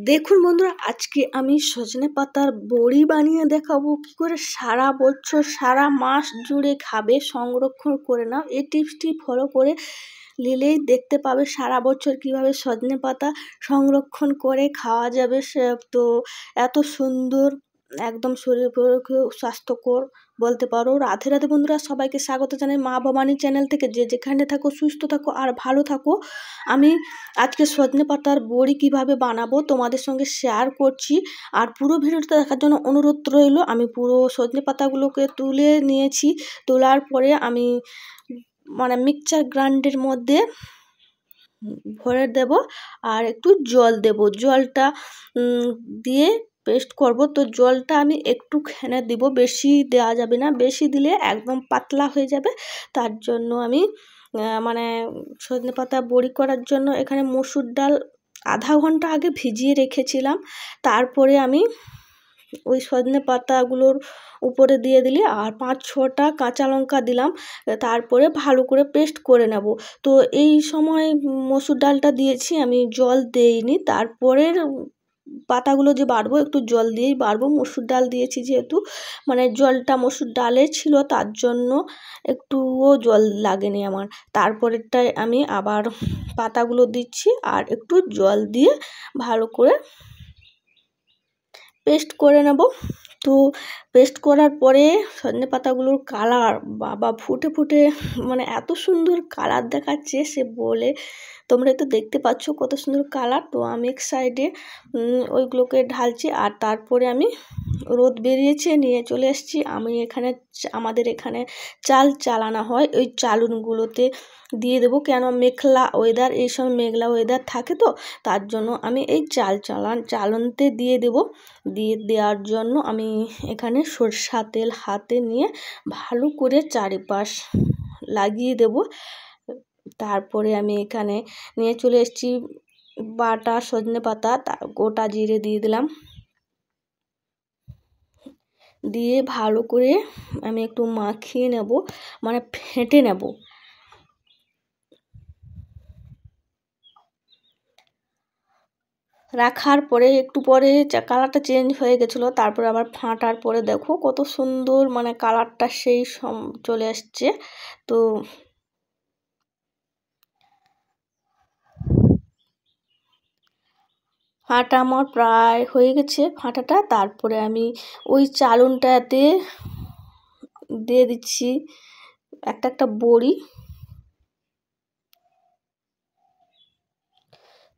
দেখুন বন্ধুরা, আজকে আমি সজনে পাতার বড়ি বানিয়ে দেখাবো কি করে সারা বছর সারা মাস জুড়ে খাবে। সংরক্ষণ করে নাও, এই টিপসটি ফলো করে নিলেই দেখতে পাবে সারা বছর কিভাবে সজনে পাতা সংরক্ষণ করে খাওয়া যাবে। তো এত সুন্দর, একদম শরীরের পক্ষে স্বাস্থ্যকর বলতে পারো। রাধে রাধে বন্ধুরা, সবাইকে স্বাগত জানাই মা ভবানী চ্যানেল থেকে। যে যেখানে থাকো সুস্থ থাকো আর ভালো থাকো। আমি আজকে সজনে পাতার বড়ি কিভাবে বানাবো তোমাদের সঙ্গে শেয়ার করছি, আর পুরো ভিডিওটা দেখার জন্য অনুরোধ রইল। আমি পুরো সজনে পাতাগুলোকে তুলে নিয়েছি। তোলার পরে আমি মিক্সচার গ্রাইন্ডারের মধ্যে ভরে দেব আর একটু জল দেব। জলটা দিয়ে পেস্ট করব। তো জলটা আমি একটুখানি দিব, বেশি দেওয়া যাবে না, বেশি দিলে একদম পাতলা হয়ে যাবে। তার জন্য আমি সজনে পাতা বড়ি করার জন্য এখানে মসুর ডাল আধা ঘন্টা আগে ভিজিয়ে রেখেছিলাম। তারপরে আমি ওই সজনে পাতাগুলোর উপরে দিয়ে দিলি আর 5-6টা কাঁচা লঙ্কা দিলাম। তারপরে ভালো করে পেস্ট করে নেব। তো এই সময় মসুর ডালটা দিয়েছি, আমি জল দেইনি। তারপরের পাতাগুলো যে বাড়বো একটু জল দিয়েই বাড়বো। মসুর ডাল দিয়েছি যেহেতু, জলটা মসুর ডালে ছিল, তার জন্য একটুও জল লাগেনি আমার। তারপরেরটায় আমি আবার পাতাগুলো দিচ্ছি আর একটু জল দিয়ে ভালো করে পেস্ট করে নেব। তো পেস্ট করার পরে সজনে পাতাগুলোর কালার বাবা ফুটে ফুটে এত সুন্দর কালার দেখাচ্ছে, সে বলে তোমরা তো দেখতে পাচ্ছ কত সুন্দর কালার। তো আমি এক সাইডে ওইগুলোকে ঢালছি আর তারপরে আমি রোদ বেরিয়েছে নিয়ে চলে এসেছি। আমাদের এখানে চাল চালানো হয়, ওই চালুনগুলোতে দিয়ে দেবো। কেন মেঘলা ওয়েদার, এই সময় মেঘলা ওয়েদার থাকে, তো তার জন্য আমি এই চালনতে দিয়ে দেব। দিয়ে দেওয়ার জন্য আমি এখানে সরষা তেল হাতে নিয়ে ভালো করে চারিপাশ লাগিয়ে দেব। তারপরে আমি এখানে নিয়ে চলে এসেছি বাটা সজনে পাতা, গোটা জিরে দিয়ে দিলাম। দিয়ে ভালো করে আমি একটু মাখিয়ে নেব, ফেটে নেব। রাখার পরে একটু পরে কালারটা চেঞ্জ হয়ে গেছিলো। তারপরে আবার ফাটার পরে দেখো কত সুন্দর কালারটা সেই চলে আসছে। তো ফাটা আমার প্রায় হয়ে গেছে ফাটাটা। তারপরে আমি ওই চালনটাতে দিয়ে দিচ্ছি একটা একটা বড়ি।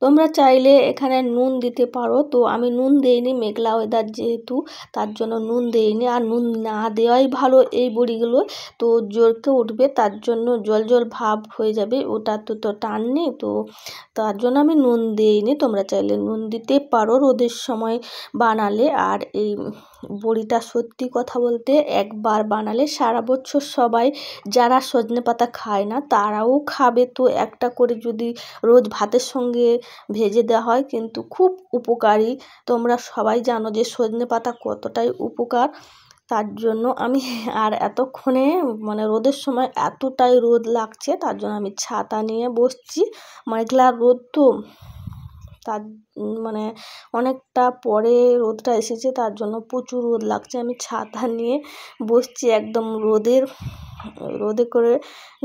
তোমরা চাইলে এখানে নুন দিতে পারো, তো আমি নুন দেইনি, মেঘলা ওয়েদার যেহেতু, তার জন্য নুন দেইনি। আর নুন না দেওয়াই ভালো এই বড়িগুলো, তো জোরকে উঠবে, তার জন্য জল জল ভাব হয়ে যাবে, ওটা তো টান নেই, তো তার জন্য আমি নুন দেইনি। তোমরা চাইলে নুন দিতে পারো রোদের সময় বানালে। আর এই বড়িটা সত্যি কথা বলতে একবার বানালে সারা বছর সবাই যারা সজনে পাতা খায় না তারাও খাবে। তো একটা করে যদি রোজ ভাতের সঙ্গে ভেজে দেওয়া হয় কিন্তু খুব উপকারী। তোমরা সবাই জানো যে সজনে পাতা কতটাই উপকার। তার জন্য আমি আর এতক্ষণে রোদের সময় এতটাই রোদ লাগছে, তার জন্য আমি ছাতা নিয়ে বসছি। মেঘলা রোদ তো, তার অনেকটা পরে রোদটা এসেছে, তার জন্য প্রচুর রোদ লাগছে। আমি ছাতা নিয়ে বসছি একদম রোদে করে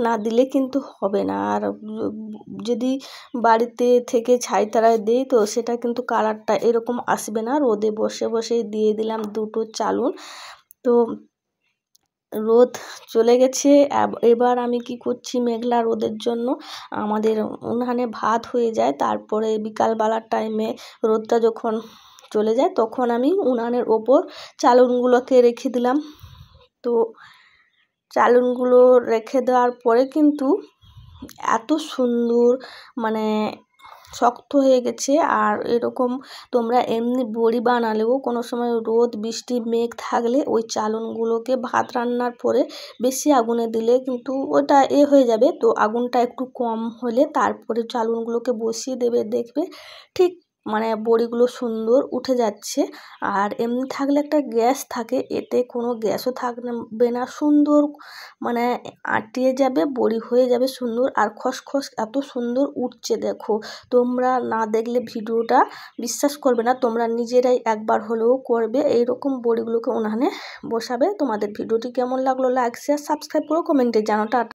না দিলে কিন্তু হবে না। আর যদি বাড়িতে থেকে ছাইতারায় দেই তো সেটা কিন্তু কালারটা এরকম আসবে না। রোদে বসে বসেই দিয়ে দিলাম দুটো চালুন। তো রোদ চলে গেছে। এবার আমি কি করছি, মেঘলা রোদের জন্য আমাদের উনানে ভাত হয়ে যায়। তারপরে বিকালবেলার টাইমে রোদটা যখন চলে যায় তখন আমি উনানের ওপর চালুনগুলোকে রেখে দিলাম। তো চালুনগুলো রেখে দেওয়ার পরে কিন্তু এত সুন্দর শক্ত হয়ে গেছে। আর এরকম তোমরা এমনি বড়ি বানালেও কোনো সময় রোদ বৃষ্টি মেঘ থাকলে ওই চালুনগুলোকে ভাত রান্নার পরে বেশি আগুনে দিলে কিন্তু ওটা হয়ে যাবে। তো আগুনটা একটু কম হলে তারপরে চালুনগুলোকে বসিয়ে দেবে, দেখবে ঠিক মানে বড়িগুলো সুন্দর উঠে যাচ্ছে। আর এমনি থাকলে একটা গ্যাস থাকে, এতে কোনো গ্যাসও থাকবে না, সুন্দর মানে আটিয়ে যাবে, বড়ি হয়ে যাবে সুন্দর। আর খসখস এত সুন্দর উঠছে দেখো, তোমরা না দেখলে ভিডিওটা বিশ্বাস করবে না, তোমরা নিজেরাই একবার হলেও করবে, এইরকম বড়িগুলোকে উনানে বসাবে। তোমাদের ভিডিওটি কেমন লাগলো লাইক শেয়ার সাবস্ক্রাইব করো, কমেন্টে জানাও। টাটা।